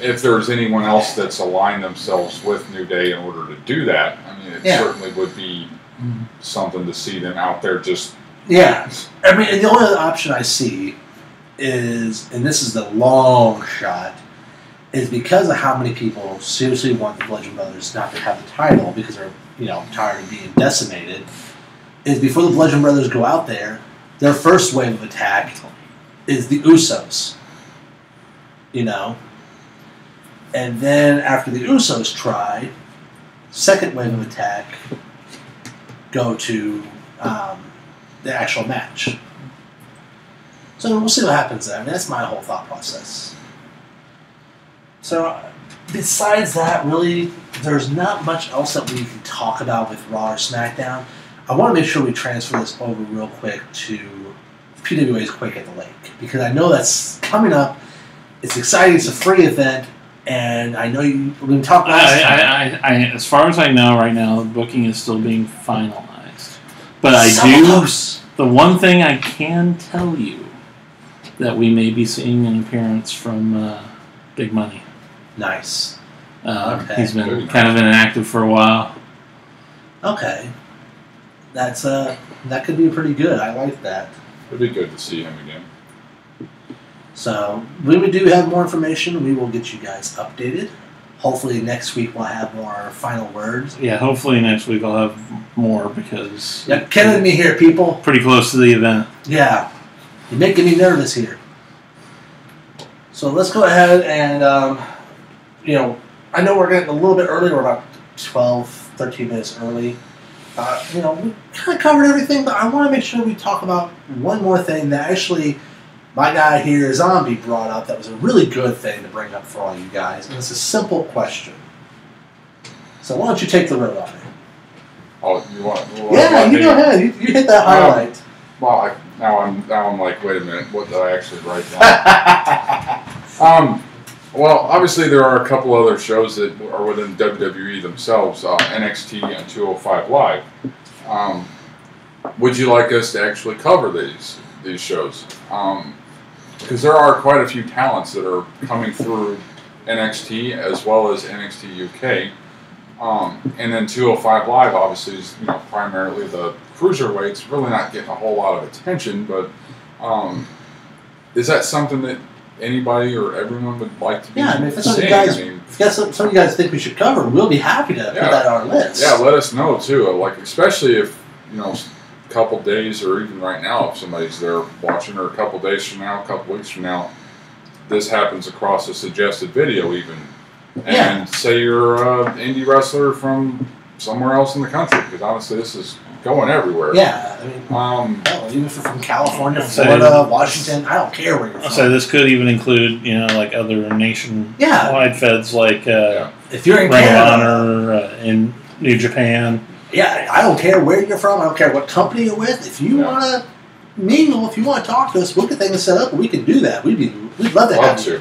if there's anyone else that's aligned themselves with New Day in order to do that, I mean, it certainly would be something to see them out there just. Yeah. I mean, the only other option I see is, and this is the long shot, is because of how many people seriously want the Bludgeon Brothers not to have the title because they're, tired of being decimated, is before the Bludgeon Brothers go out there, their first wave of attack is the Usos. And then after the Usos try, second wave of attack go to the actual match. So we'll see what happens there. I mean, that's my whole thought process. So besides that, really, there's not much else that we can talk about with Raw or SmackDown. I want to make sure we transfer this over real quick to PWA's Quake at the Lake, because I know that's coming up. It's exciting. It's a free event, and I know we've been talking last time. As far as I know right now, the booking is still being finalized. But the one thing I can tell you, that we may be seeing an appearance from Big Money. Nice. Okay. He's been kind of inactive for a while. Okay. That could be pretty good. I like that. It'd be good to see him again. So when we do have more information, we will get you guys updated. Hopefully next week we'll have more final words. Yeah, hopefully next week I'll have more because... Yeah, Ken and me here, people. Pretty close to the event. Yeah. You're making me nervous here. So let's go ahead and, I know we're getting a little bit early. We're about 12, 13 minutes early. We kind of covered everything, but I want to make sure we talk about one more thing that actually my guy here, Zombie, brought up that was a really good thing to bring up for all you guys. And it's a simple question. So why don't you take the road on it? Oh, you want? Yeah, you go ahead. You hit that highlight. Well, now I'm like, wait a minute, what did I actually write down? Well, obviously there are a couple other shows that are within WWE themselves, NXT and 205 Live. Would you like us to actually cover these shows? Because there are quite a few talents that are coming through NXT as well as NXT UK. And then 205 Live obviously is primarily the cruiserweights, really not getting a whole lot of attention, but is that something that anybody or everyone would like to be I mean, if that's seeing? if that's something you guys think we should cover, we'll be happy to put that on our list. Yeah, let us know too. Like, especially if, a couple days or even right now, if somebody's there watching, or a couple days from now, a couple weeks from now, this happens across a suggested video even. And say you're an indie wrestler from somewhere else in the country, because honestly this is going everywhere. Yeah, I mean, even if you're from California, Florida, Washington, I don't care where you're from. So this could even include, like other nation-wide feds, like if you're in Ring of Canada, Honor in New Japan. Yeah, I don't care where you're from. I don't care what company you're with. If you want to mingle, if you want to talk to us, we'll get things set up. We can do that. We'd love to have you.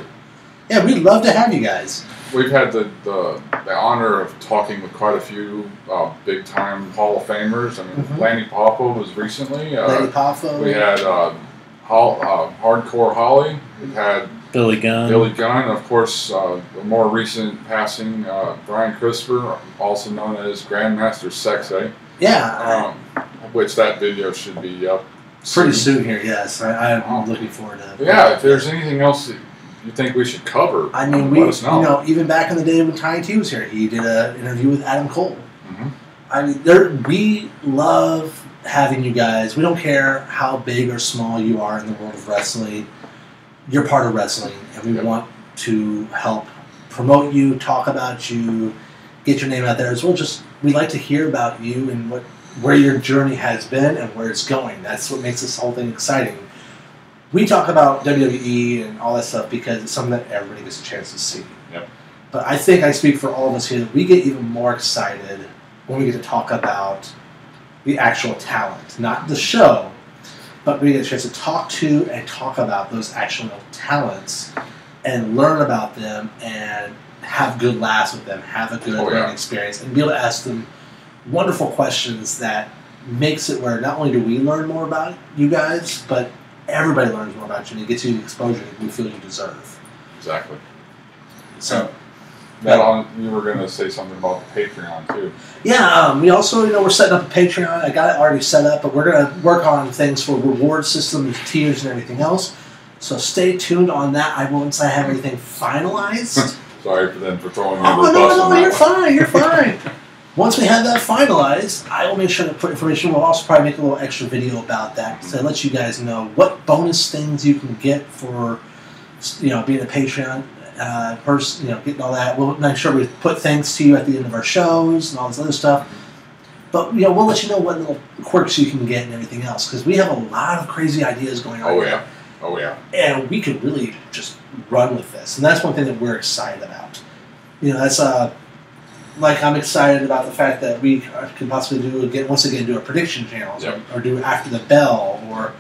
Yeah, we'd love to have you guys. We've had the honor of talking with quite a few big-time Hall of Famers. I mean, Lanny Poffo was recently. Lanny Poffo. We had Hardcore Holly. We've had Billy Gunn. Of course, the more recent passing, Brian Christopher, also known as Grandmaster Sexay. Yeah. Which that video should be up pretty soon here, yes. I'm looking forward to it. Yeah, if there's anything else that you think we should cover, I mean, let us know. Even back in the day when Tiny T was here, he did an interview with Adam Cole. I mean, we love having you guys. We don't care how big or small you are in the world of wrestling. You're part of wrestling, and we want to help promote you, talk about you, get your name out there as well. We like to hear about you and where your journey has been and where it's going. That's what makes this whole thing exciting. We talk about WWE and all that stuff because it's something that everybody gets a chance to see. Yep. But I think I speak for all of us here that we get even more excited when we get to talk about, the actual talent, not the show, but we get a chance to talk to and talk about those actual talents and learn about them and have good laughs with them, have a good learning experience, and be able to ask them wonderful questions that makes it where not only do we learn more about you guys, but everybody learns more about you and it gets you the exposure that you feel you deserve. Exactly. So, you were going to say something about the Patreon too. Yeah, we also, we're setting up a Patreon. I got it already set up, but we're going to work on things for reward systems, tiers, and everything else. So stay tuned on that. Once I have everything finalized. Sorry for throwing you under the bus. No, you're fine. You're fine. Once we have that finalized, I will make sure to put information. We'll also probably make a little extra video about that to let you guys know what bonus things you can get for, being a Patreon person. Getting all that. We'll make sure we put things to you at the end of our shows and all this other stuff. But we'll let you know what little quirks you can get and everything else because we have a lot of crazy ideas going on. Oh yeah. And we could really just run with this, and that's one thing that we're excited about. That's I'm excited about the fact that we could possibly do a prediction channels or do After the Bell or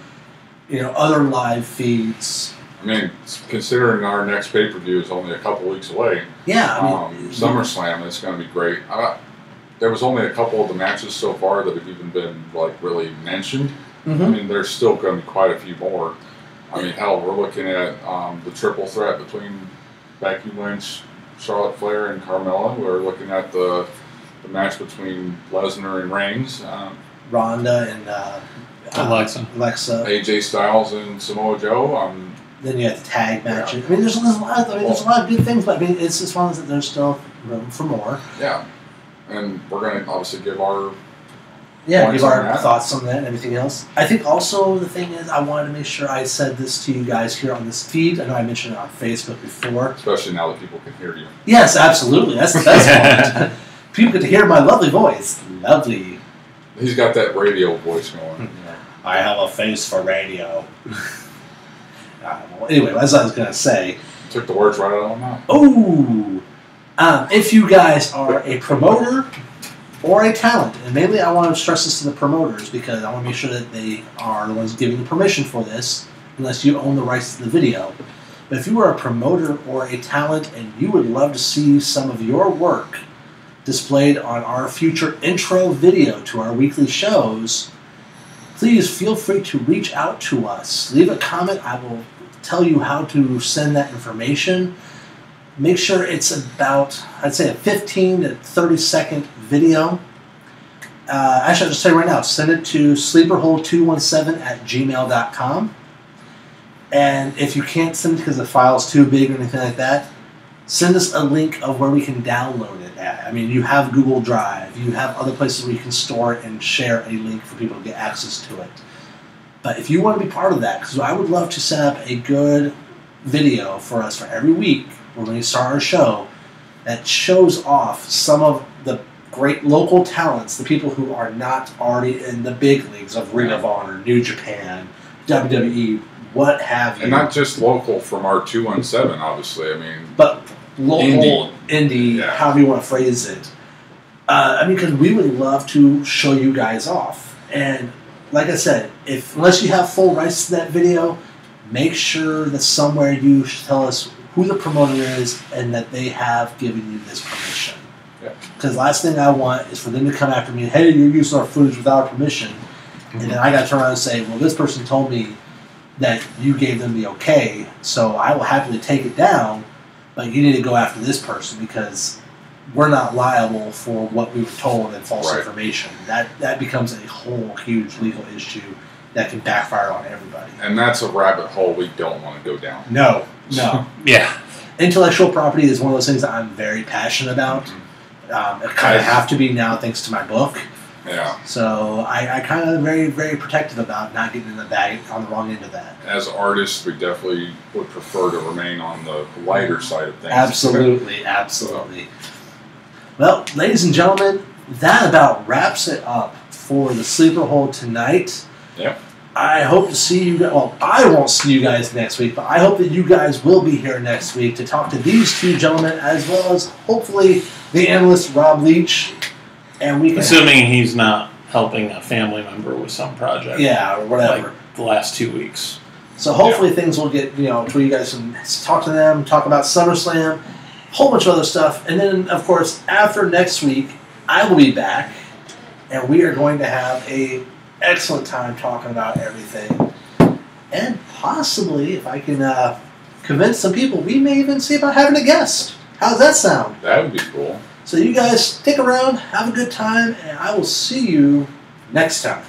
other live feeds. I mean, considering our next pay-per-view is only a couple weeks away. Yeah, SummerSlam is going to be great. There was only a couple of the matches so far that have even been really mentioned. Mm-hmm. I mean, there's still going to be quite a few more. I mean, hell, we're looking at the triple threat between Becky Lynch, Charlotte Flair, and Carmella. We're looking at the match between Lesnar and Reigns. Ronda and Alexa. AJ Styles and Samoa Joe. Then you have the tag match. Yeah. I mean, there's a lot of good things, but it's just one that there's still room for more. Yeah, and we're going to obviously give our thoughts on that and everything else. I think also the thing is I wanted to make sure I said this to you guys here on this feed. I know I mentioned it on Facebook before. Especially now that people can hear you. Yes, absolutely. That's the best part. People get to hear my lovely voice. Lovely. He's got that radio voice going. I have a face for radio. Anyway, as I was going to say. Took the words right out of my mouth. Oh! If you guys are a promoter or a talent, and mainly I want to stress this to the promoters because I want to make sure that they are the ones giving the permission for this, unless you own the rights to the video. But if you are a promoter or a talent and you would love to see some of your work displayed on our future intro video to our weekly shows, please feel free to reach out to us. Leave a comment. I will tell you how to send that information. Make sure it's about, I'd say, a 15 to 30-second video. Actually, I'll just tell you right now, send it to sleeperhole217@gmail.com. And if you can't send it because the file's too big or anything like that, send us a link of where we can download it at. I mean, you have Google Drive. You have other places where you can store it and share a link for people to get access to it. But if you want to be part of that, because I would love to set up a good video for us for every week when we start our show that shows off some of the great local talents, the people who are not already in the big leagues of Ring of Honor, New Japan, WWE, what have you. And not just local from our 217, obviously. I mean, but local, indie, however you want to phrase it. Because we would love to show you guys off. And like I said, unless you have full rights to that video, make sure that somewhere you tell us who the promoter is and that they have given you this permission. Because last thing I want is for them to come after me, hey, you're using our footage without our permission. And then I got to turn around and say, well, this person told me that you gave them the okay, so I will happily take it down, but you need to go after this person because we're not liable for what we were told and false information. That becomes a whole huge legal issue that can backfire on everybody. And that's a rabbit hole we don't want to go down. No. Yeah. Intellectual property is one of those things that I'm very passionate about. It kind of have to be now thanks to my book. Yeah. So I kind of very, very protective about not getting in the bag on the wrong end of that. As artists, we definitely would prefer to remain on the lighter side of things. Absolutely. Well, ladies and gentlemen, that about wraps it up for the Sleeper Hole tonight. Yep. I hope to see you guys. Well, I won't see you guys next week, but I hope that you guys will be here next week to talk to these two gentlemen, as well as hopefully the analyst Rob Leach, and we can. Assuming he's not helping a family member with some project. Yeah, or whatever. Like the last 2 weeks. So hopefully things will get, to where you guys can talk to them, talk about SummerSlam, a whole bunch of other stuff. And then, of course, after next week, I will be back, and we are going to have a excellent time talking about everything. And possibly, if I can convince some people, we may even see about having a guest. How does that sound? That would be cool. So you guys stick around, have a good time, and I will see you next time.